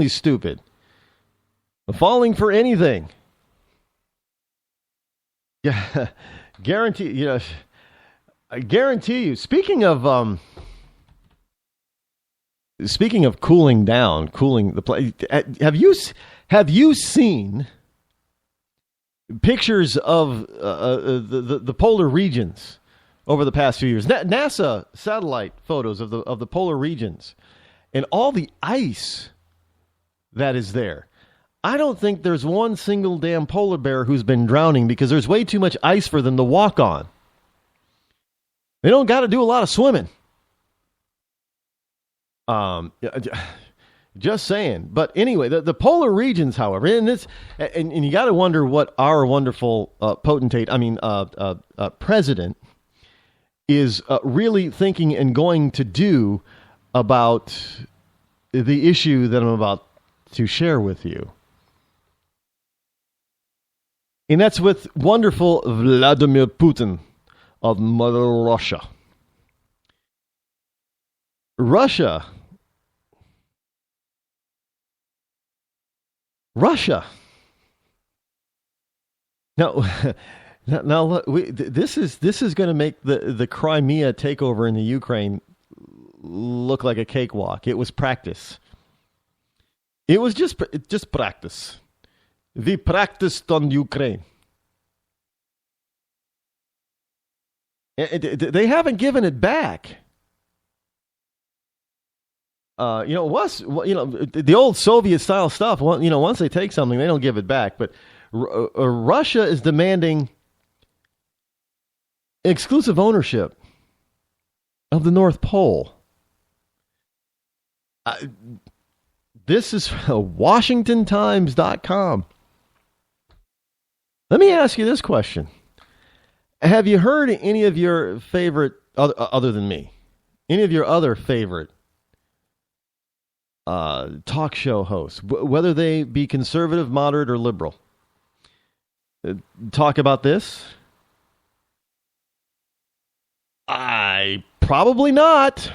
stupid. Falling for anything. Yeah, guarantee. I guarantee you. Speaking of cooling down, cooling the place. Have you seen pictures of the polar regions over the past few years? NASA satellite photos of the polar regions and all the ice that is there. I don't think there's one single damn polar bear who's been drowning because there's way too much ice for them to walk on. They don't got to do a lot of swimming. Just saying. But anyway, the polar regions, however, and you got to wonder what our wonderful president is really thinking and going to do about the issue that I'm about to share with you. And that's with wonderful Vladimir Putin of Mother Russia. Russia. Now, look, this is going to make the Crimea takeover in the Ukraine look like a cakewalk. It was practice. It was just practice. We practiced on Ukraine. They haven't given it back. The old Soviet style stuff. Once they take something, they don't give it back. But Russia is demanding exclusive ownership of the North Pole. This is WashingtonTimes.com. Let me ask you this question. Have you heard any of your favorite, other than me, any of your other favorite talk show hosts, whether they be conservative, moderate, or liberal, talk about this? Probably not.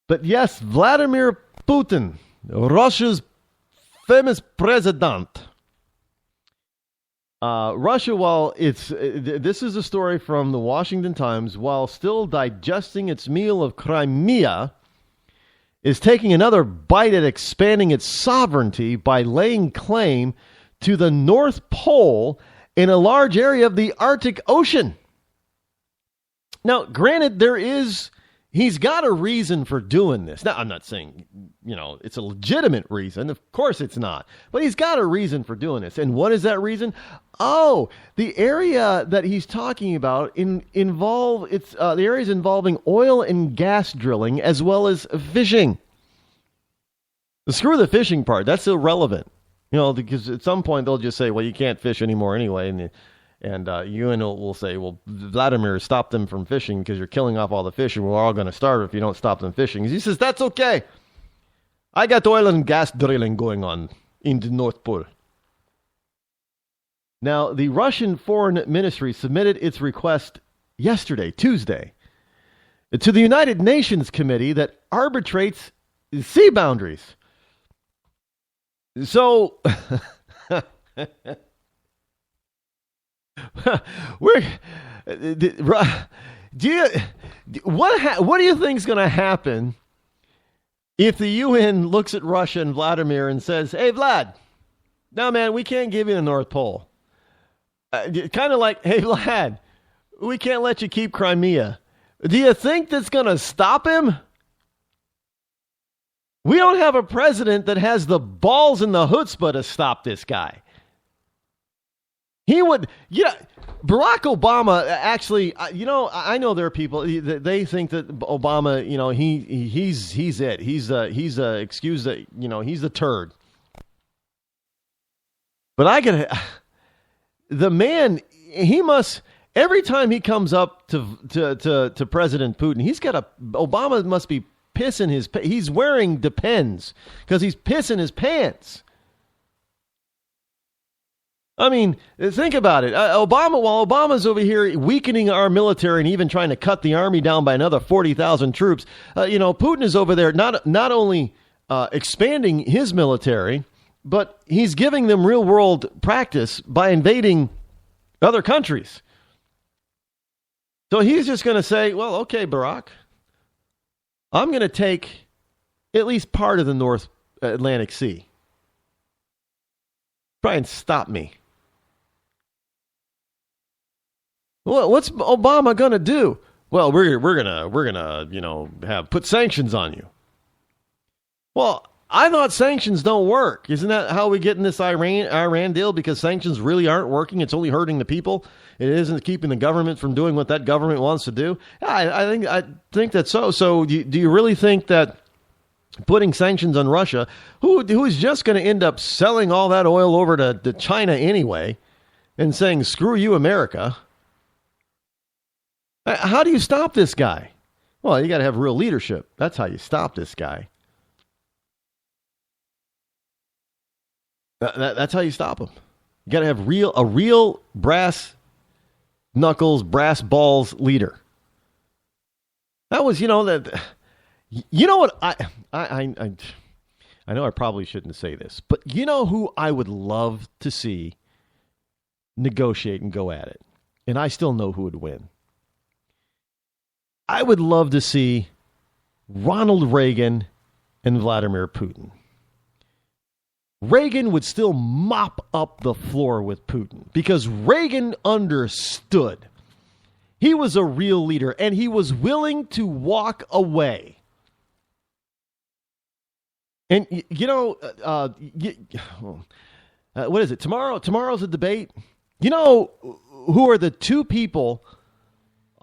But yes, Vladimir Putin, Russia's famous president. Russia, this is a story from the Washington Times, while still digesting its meal of Crimea, is taking another bite at expanding its sovereignty by laying claim to the North Pole in a large area of the Arctic Ocean. Now, granted, he's got a reason for doing this. Now, I'm not saying, it's a legitimate reason. Of course it's not. But he's got a reason for doing this. And what is that reason? Oh, the area that he's talking about the areas involving oil and gas drilling as well as fishing. Screw the fishing part. That's irrelevant. Because at some point they'll just say, well, you can't fish anymore anyway. And UN will say, well, Vladimir, stop them from fishing because you're killing off all the fish and we're all going to starve if you don't stop them fishing. He says, that's okay. I got oil and gas drilling going on in the North Pole. Now, the Russian Foreign Ministry submitted its request yesterday, Tuesday, to the United Nations Committee that arbitrates sea boundaries. So... what do you think is going to happen if the UN looks at Russia and Vladimir and says, hey, Vlad, no, man, we can't give you the North Pole. Kind of like, hey, Vlad, we can't let you keep Crimea. Do you think that's going to stop him? We don't have a president that has the balls and the chutzpah to stop this guy. He would, Barack Obama actually, I know there are people, they think that Obama, he's it. He's he's the turd. But the man, he must, every time he comes up to President Putin, Obama must be pissing he's wearing Depends because he's pissing his pants. I mean, think about it. While Obama's over here weakening our military and even trying to cut the army down by another 40,000 troops, Putin is over there not only expanding his military, but he's giving them real world practice by invading other countries. So he's just going to say, well, okay, Barack, I'm going to take at least part of the North Atlantic Sea. Try and stop me. Well, what's Obama going to do? Well, we're gonna put sanctions on you. Well, I thought sanctions don't work. Isn't that how we get in this Iran deal? Because sanctions really aren't working. It's only hurting the people. It isn't keeping the government from doing what that government wants to do. I think that's so. So do you really think that putting sanctions on Russia, who is just going to end up selling all that oil over to China anyway, and saying, screw you, America? How do you stop this guy? Well, you got to have real leadership. That's how you stop this guy. That's how you stop him. You got to have a real brass knuckles, brass balls leader. That was, what I know I probably shouldn't say this, but you know who I would love to see negotiate and go at it, and I still know who would win. I would love to see Ronald Reagan and Vladimir Putin. Reagan would still mop up the floor with Putin because Reagan understood. He was a real leader and he was willing to walk away. And, what is it? Tomorrow's a debate. You know who are the two people?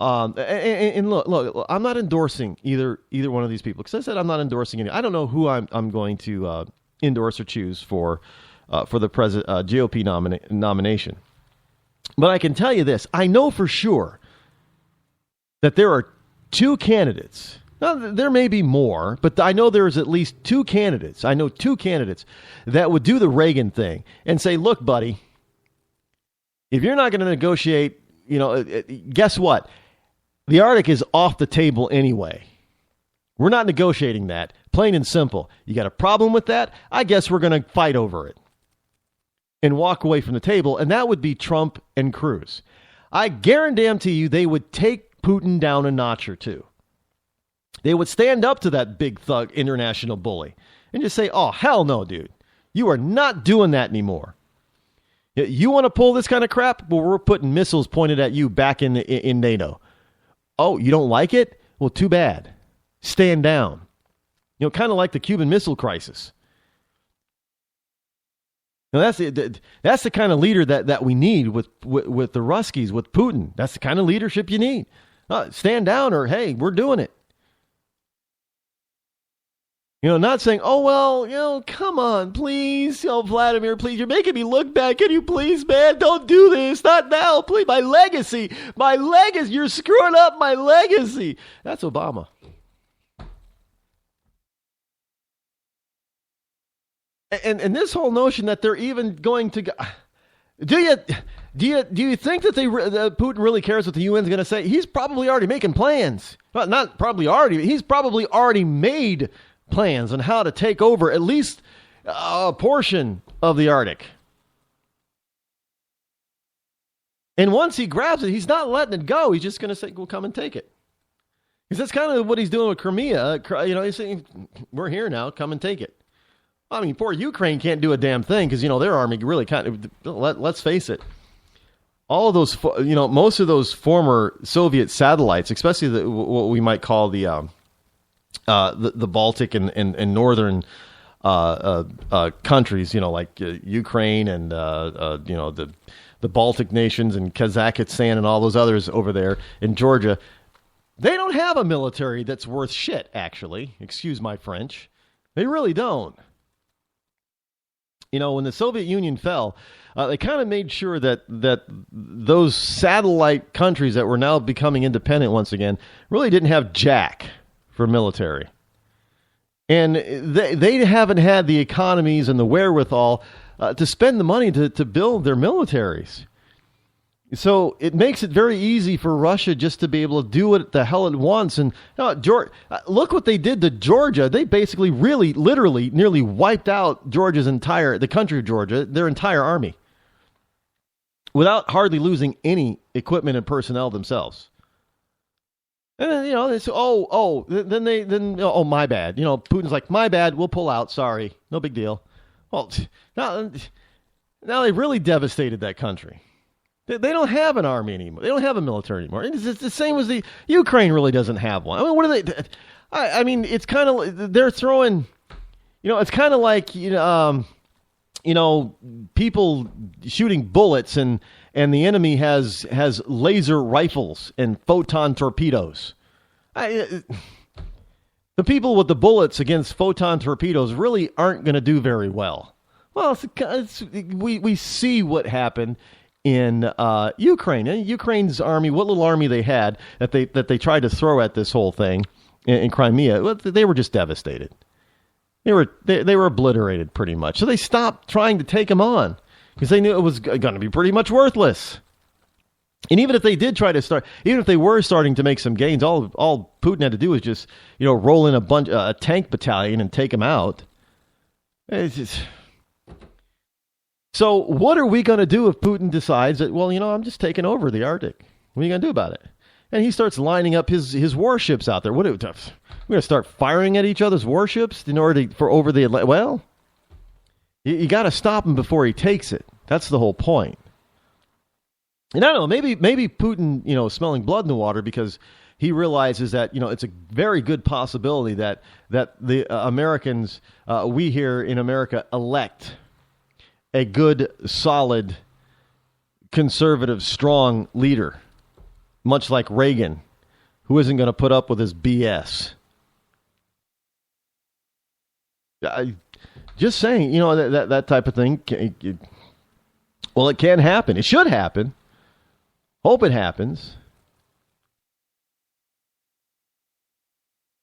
And look, I'm not endorsing either one of these people because I said I'm not endorsing any. I don't know who I'm going to endorse or choose for the GOP nomination. But I can tell you this. I know for sure that there are two candidates. Now, there may be more, but I know there's at least two candidates. I know two candidates that would do the Reagan thing and say, look, buddy, if you're not going to negotiate, guess what? The Arctic is off the table anyway. We're not negotiating that. Plain and simple. You got a problem with that? I guess we're going to fight over it and walk away from the table. And that would be Trump and Cruz. I guarantee you they would take Putin down a notch or two. They would stand up to that big thug international bully and just say, oh, hell no, dude. You are not doing that anymore. You want to pull this kind of crap? Well, we're putting missiles pointed at you back in NATO. Oh, you don't like it? Well, too bad. Stand down. Kind of like the Cuban Missile Crisis. Now, that's the kind of leader that we need with the Ruskies, with Putin. That's the kind of leadership you need. Stand down or, hey, we're doing it. Not saying, oh, well, come on, please. Vladimir, please. You're making me look bad. Can you please, man? Don't do this. Not now. Please. My legacy. You're screwing up my legacy. That's Obama. And this whole notion that they're even going to go, do you think that Putin really cares what the UN's going to say? He's probably already making plans. Not probably already. He's probably already made plans on how to take over at least a portion of the Arctic. And once he grabs it, he's not letting it go. He's just going to say, well, come and take it. Because that's kind of what he's doing with Crimea. He's saying, we're here now, come and take it. I mean, poor Ukraine can't do a damn thing because, their army really let's face it. All of those, most of those former Soviet satellites, especially what we might call the Baltic and northern countries, like Ukraine and the Baltic nations and Kazakhstan and all those others over there in Georgia, they don't have a military that's worth shit. Actually, excuse my French, they really don't. When the Soviet Union fell, they kind of made sure that those satellite countries that were now becoming independent once again really didn't have jack for military. And they haven't had the economies and the wherewithal to spend the money to build their militaries. So it makes it very easy for Russia just to be able to do what the hell it wants. And look what they did to Georgia. They basically really, literally, nearly wiped out the country of Georgia, their entire army, without hardly losing any equipment and personnel themselves. And then, they say, oh, my bad. Putin's like, my bad, we'll pull out. Sorry. No big deal. Well, now they really devastated that country. They don't have an army anymore. They don't have a military anymore. It's the same as the Ukraine really doesn't have one. I mean, what are they? I mean, it's kind of they're throwing. It's kind of like people shooting bullets, and the enemy has laser rifles and photon torpedoes. The people with the bullets against photon torpedoes really aren't going to do very well. Well, we see what happened in Ukraine. Ukraine's army, what little army they had that they tried to throw at this whole thing in Crimea, they were just devastated. They were obliterated pretty much. So they stopped trying to take them on because they knew it was going to be pretty much worthless. And even if they did try to start, even if they were starting to make some gains, all Putin had to do was just roll in a tank battalion and take them out. It's just... So what are we going to do if Putin decides that, well, I'm just taking over the Arctic? What are you going to do about it? And he starts lining up his warships out there. We're going to start firing at each other's warships in order for over the Atlantic. Well, you got to stop him before he takes it. That's the whole point. And I don't know, maybe Putin, smelling blood in the water because he realizes that, it's a very good possibility that the Americans, we here in America, elect a good, solid, conservative, strong leader, much like Reagan, who isn't going to put up with his BS. Just saying, that type of thing. Well, it can happen. It should happen. Hope it happens.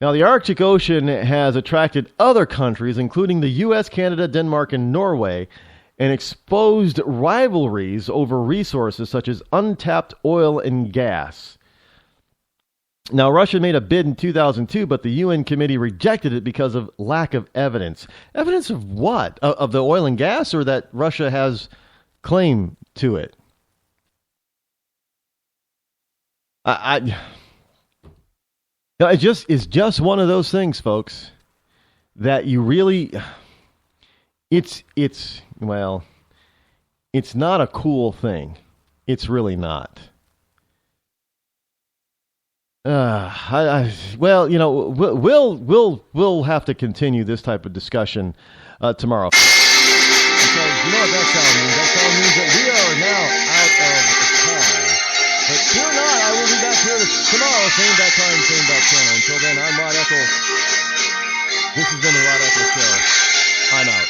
Now, the Arctic Ocean has attracted other countries, including the U.S., Canada, Denmark, and Norway, and exposed rivalries over resources such as untapped oil and gas. Now, Russia made a bid in 2002, but the UN committee rejected it because of lack of evidence. Evidence of what? Of the oil and gas, or that Russia has claim to it? It's just one of those things, folks, that you really... It's not a cool thing. It's really not. We'll have to continue this type of discussion tomorrow. Because you know what that sound means? That sound means that we are now out of time. But fear not, I will be back here tomorrow, same bat time, same bat channel. Until then, I'm Rod Eccles. This has been the Rod Eccles Show. I'm out.